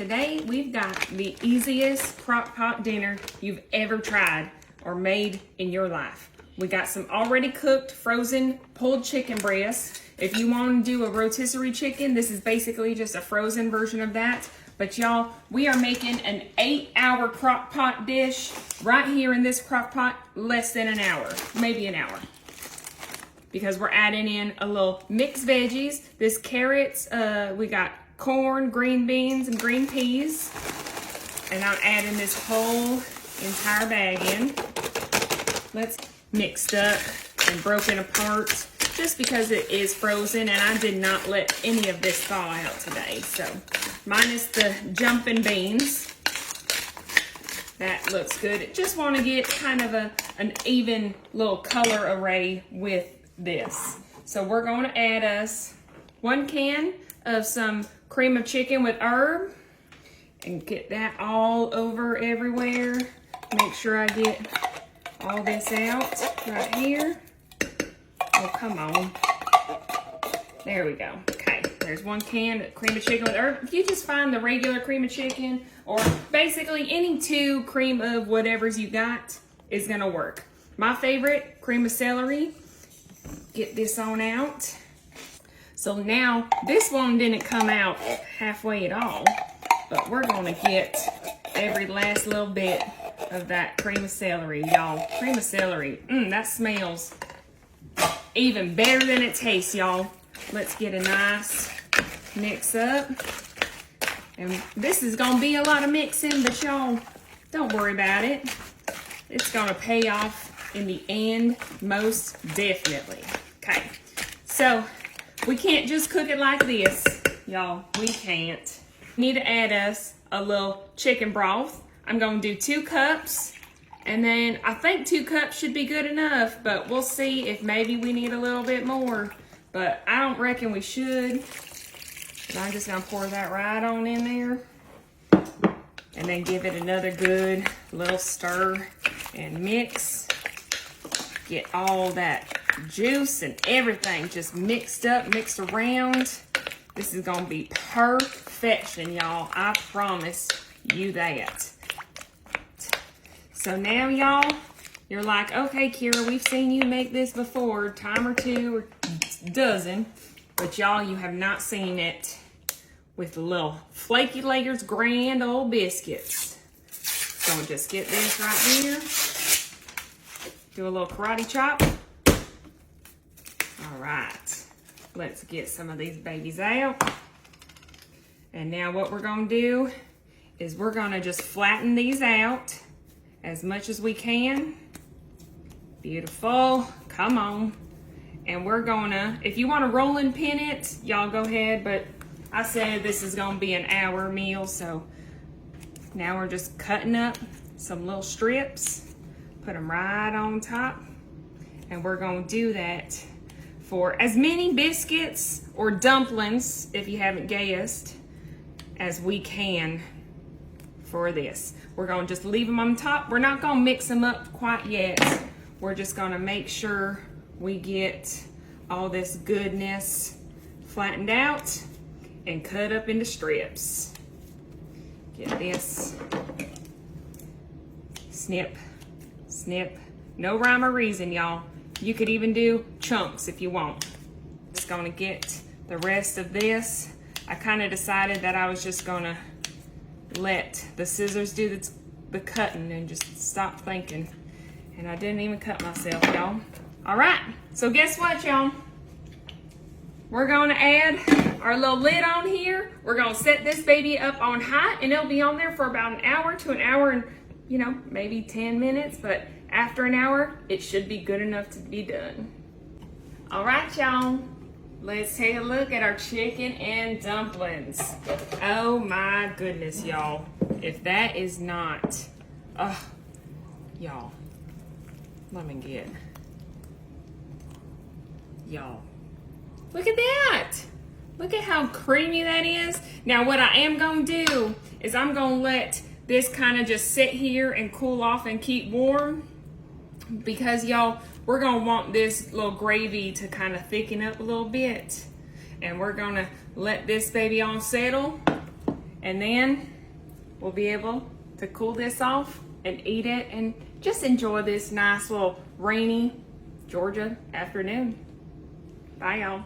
Today we've got the easiest crock pot dinner you've ever tried or made in your life. We got some already cooked frozen pulled chicken breasts. If you want to do a rotisserie chicken, this is basically just a frozen version of that. But y'all, we are making an 8-hour crock pot dish right here in this crock pot, less than an hour, maybe an hour. Because we're adding in a little mixed veggies. This carrots, we got corn, green beans, and green peas. And I'm adding this whole entire bag in. Let's mixed up and broken apart just because it is frozen and I did not let any of this thaw out today. So minus the jumping beans. That looks good. Just want to get kind of an even little color array with this. So we're going to add us 1 can of some cream of chicken with herb and get that all over everywhere. Make sure I get all this out right here. Oh, come on. There we go. Okay, there's 1 can of cream of chicken with herb. If you just find the regular cream of chicken or basically any 2 cream of whatever's you got is gonna work. My favorite, cream of celery. Get this on out. So now, this one didn't come out halfway at all, but we're gonna get every last little bit of that cream of celery, y'all. Cream of celery, that smells even better than it tastes, y'all. Let's get a nice mix up. And this is gonna be a lot of mixing, but y'all, don't worry about it. It's gonna pay off in the end, most definitely. Okay, so we can't just cook it like this, y'all. We can't. Need to add us a little chicken broth. I'm gonna do 2 cups, and then I think 2 cups should be good enough, but we'll see if maybe we need a little bit more, but I don't reckon we should. But I'm just gonna pour that right on in there, and then give it another good little stir and mix. Get all that juice and everything just mixed up, mixed around. This is gonna be perfection, y'all. I promise you that. So now, y'all, you're like, okay, Kiera, we've seen you make this before, time or 2 or dozen, but y'all, you have not seen it with the little flaky layers, grand old biscuits. So just get this right here. Do a little karate chop. All right, let's get some of these babies out. And now what we're gonna do is we're gonna just flatten these out as much as we can. Beautiful, come on. And we're gonna, if you wanna roll and pin it, y'all go ahead, but I said this is gonna be an hour meal, so now we're just cutting up some little strips. Put them right on top, and we're gonna do that for as many biscuits or dumplings, if you haven't guessed, as we can for this. We're gonna just leave them on top. We're not gonna mix them up quite yet. We're just gonna make sure we get all this goodness flattened out and cut up into strips. Get this, snip, snip. No rhyme or reason, y'all. You could even do chunks if you want. Just gonna get the rest of this. I kind of decided that I was just gonna let the scissors do the cutting and just stop thinking. And I didn't even cut myself, y'all. All right, so guess what, y'all? We're gonna add our little lid on here. We're gonna set this baby up on high, and it'll be on there for about an hour to an hour and, you know, maybe 10 minutes, but after an hour, it should be good enough to be done. All right, y'all, let's take a look at our chicken and dumplings. Oh my goodness, y'all. If that is not, y'all, let me get, y'all, look at that. Look at how creamy that is. Now what I am gonna do is I'm gonna let this kind of just sit here and cool off and keep warm, because y'all, we're gonna want this little gravy to kind of thicken up a little bit, and we're gonna let this baby on settle, And then we'll be able to cool this off and eat it and just enjoy this nice little rainy Georgia afternoon. Bye, y'all.